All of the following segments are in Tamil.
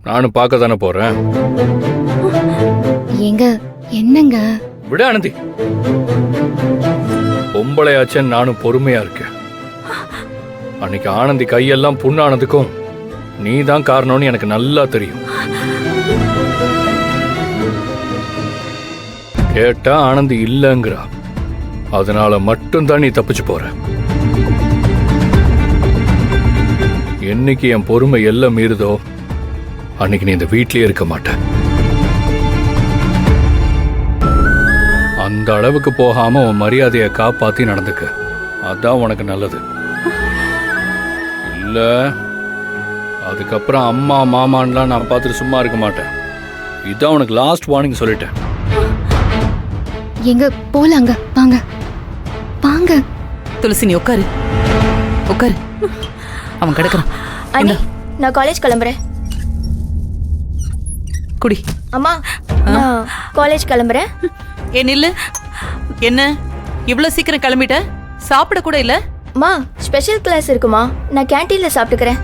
நானும் பார்க்க தானே போறேன். ஏங்க என்னங்க? விட ஆனந்தி, பொம்பளையாச்சேன்னு நானும் பொறுமையா இருக்கேன். அன்னைக்கு ஆனந்தி கையெல்லாம் புண்ணானதுக்கும் நீ தான் காரணம்னு எனக்கு நல்லா தெரியும். கேட்டா ஆனந்தி இல்லங்கிறா. அதனால மட்டும்தான் நீ தப்பிச்சு போற. என்னைக்கு என் பொறுமை எல்லாம் மீறுதோ அன்னைக்கு நீ இந்த வீட்லயே இருக்க மாட்ட. அந்த அளவுக்கு போகாம உன் மரியாதையை காப்பாத்தி நடந்துக்க. அதான் உனக்கு நல்லது. இல்ல அதுக்கப்புறம் அம்மா மாமான்லாம் நான் பார்த்துட்டு சும்மா இருக்க மாட்டேன். இதான் உனக்கு லாஸ்ட் வார்னிங் சொல்லிட்டேன். எங்க போலாங்க, வாங்க வாங்க. துளசி நீ உட்காரு உட்காரு. அவன் கிடக்குறான். அண்ணி நான் காலேஜ் கிளம்புறேன். குடி. அம்மா நான் காலேஜ் கிளம்புறேன். ஏ நில்லு. என்ன இவ்வளவு சீக்கிரம் கிளம்பிட்ட? சாப்பிட கூட இல்ல? அம்மா ஸ்பெஷல் கிளாஸ் இருக்குமா, நான் கேண்டீன்ல சாப்பிட்டுக்கிறேன்.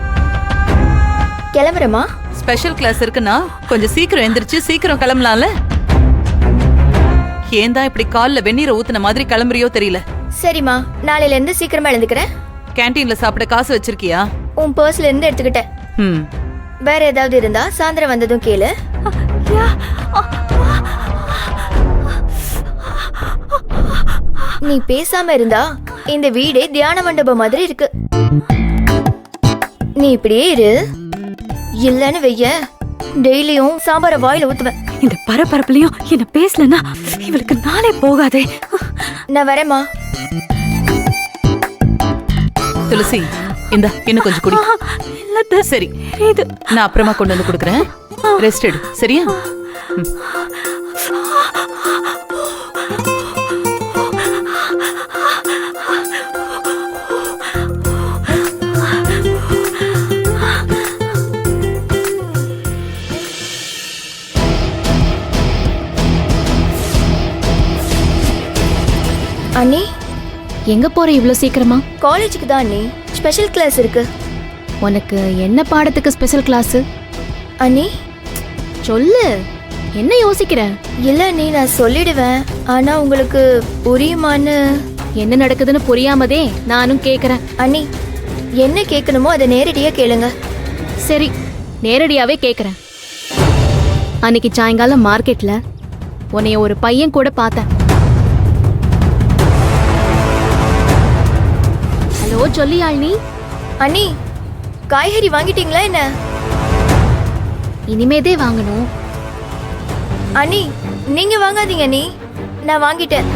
கிளம்புறேம்மா. ஸ்பெஷல் கிளாஸ் இருக்குன்னா கொஞ்சம் சீக்கிரம் எந்திரிச்சு சீக்கிரம் கிளம்பலாம்ல. ஏன் தான் இப்படி கால்ல வெந்நீரை ஊத்துன மாதிரி கிளம்புறியோ தெரியல. சரிம்மா, நாளையில இருந்து சீக்கிரமா எழுந்துக்கிறேன். கேண்டீன்ல சாப்பிட காசு வச்சிருக்கியா? உன் பர்ஸ்ல இருந்து எடுத்துக்கிட்டேன். வேற ஏதாவது இருந்தா சாயந்தரம் வந்ததும் கேளு. நீ பேசாம இருந்தா இந்த வீடே தியான மண்டபம் மாதிரி இருக்கு. நீ இப்படியே இரு, இல்லன்னு வெய்ய டெய்லியும் சாம்பார வாயில ஊத்துவேன். இந்த பரபரப்புலயும் என்ன பேசலன்னா இவளுக்கு நாளே போகாதே. நான் வரேம்மா. துளசி இந்த இன்னும் கொஞ்சம் குடி. சரி நான் அப்புறமா கொண்டு வந்து கொடுக்குறேன். ரெஸ்ட் எடு சரியா? அண்ணி எங்க போற இவ்ளோ சீக்கிரமா? காலேஜுக்கு தான் அண்ணி, ஸ்பெஷல் கிளாஸ் இருக்கு. உனக்கு என்ன பாடத்துக்கு ஸ்பெஷல் கிளாஸ்? அண்ணி சொல்லு, என்ன யோசிக்கிற? இல்ல அண்ணி, நான் சொல்லிடுவேன். ஆனா உங்களுக்கு புரியுமான்னு. என்ன நடக்குதுன்னு புரியாமதே நானும் கேக்குறேன். அண்ணி என்ன கேட்கணுமோ அதை நேரடியா கேளுங்க. சரி நேரடியாவே கேக்குறேன். அன்னைக்கு சாயங்காலம் மார்க்கெட்ல உன்னைய ஒரு பையன் கூட பார்த்தேன். ஹலோ சொல்லி யாழ்னி. அண்ணி காய்கறி வாங்கிட்டீங்களா என்ன? இனிமேதே வாங்கணும். அண்ணி நீங்க வாங்காதீங்க அண்ணி, நான் வாங்கிட்டேன்.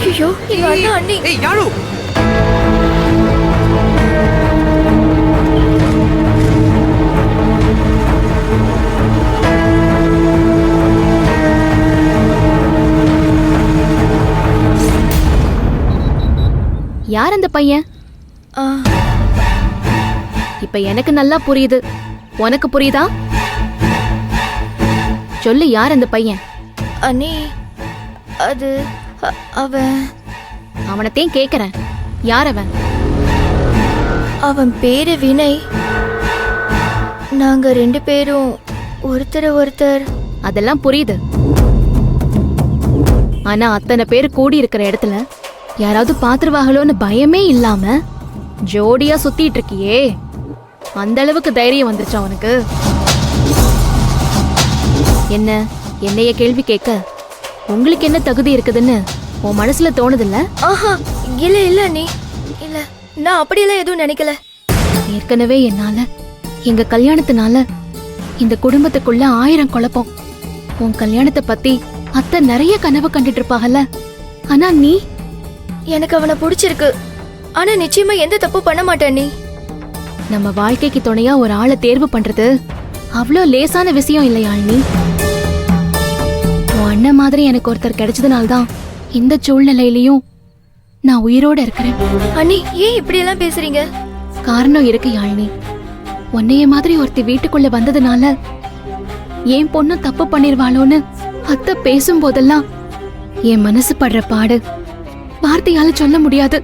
ஐயோ எங்க அண்ணா. அண்ணி ஏய் யாரு? யார் அந்த பையன்? இப்ப எனக்கு நல்லா புரியுது, உனக்கு புரியுதா? சொல்லு, யார் அந்த பையன்? அண்ணி அது அவன். அவனத்தையும் கேக்குறேன், யார் அவன்? அவன் பேரு வினய். நாங்க 2 பேரும் ஒருத்தர். அதெல்லாம் புரியுது. ஆனா அத்தனை பேர் கூடி இருக்கிற இடத்துல யாராவது பாத்துருவாங்களோன்னு பயமே இல்லாம ஜோடியா சுத்திட்டு இருக்கியே, அந்த அளவுக்கு தைரியம் வந்துருச்சா உனக்கு? என்ன என்னைய கேள்வி கேட்க உங்களுக்கு என்ன தகுதி இருக்குதுன்னு உன் மனசுல தோணுதில்ல? ஆஹா இல்ல அண்ணி, இல்ல நான் அப்படியெல்லாம் எதுவும் நினைக்கல. ஏற்கனவே என்னால எங்க கல்யாணத்தினால இந்த குடும்பத்துக்குள்ள 1000 குழப்பம். உன் கல்யாணத்தை பத்தி அத்தை நிறைய கனவு கண்டுட்டு இருப்பாங்கல்ல. ஆனா நீ. எனக்கு அவனை பிடிச்சிருக்கு, ஆனா நிச்சயமா எந்த தப்பு பண்ண மாட்டேன் நீ. நம்ம வாழ்க்கைக்கு துணையா ஒரு ஆளை தேர்வு பண்றது அவ்வளோ லேசான விஷயம் இல்லையா நீ? உன் அண்ணன் மாதிரி எனக்கு ஒருத்தர் கிடைச்சதுனால்தான் இந்த சூழ்நிலையிலயும் நான் உயிரோட இருக்கிறேன். அண்ணி ஏன் இப்படி எல்லாம் பேசுறீங்க? காரணம் இருக்கு யாழினி. உன்னைய மாதிரி ஒருத்தி வீட்டுக்குள்ள வந்ததுனால என் பொண்ணு தப்பு பண்ணிருவாளோன்னு அத்தை பேசும்போதெல்லாம் என் மனசு படுற பாடு வார்த்தையால சொல்ல முடியாது.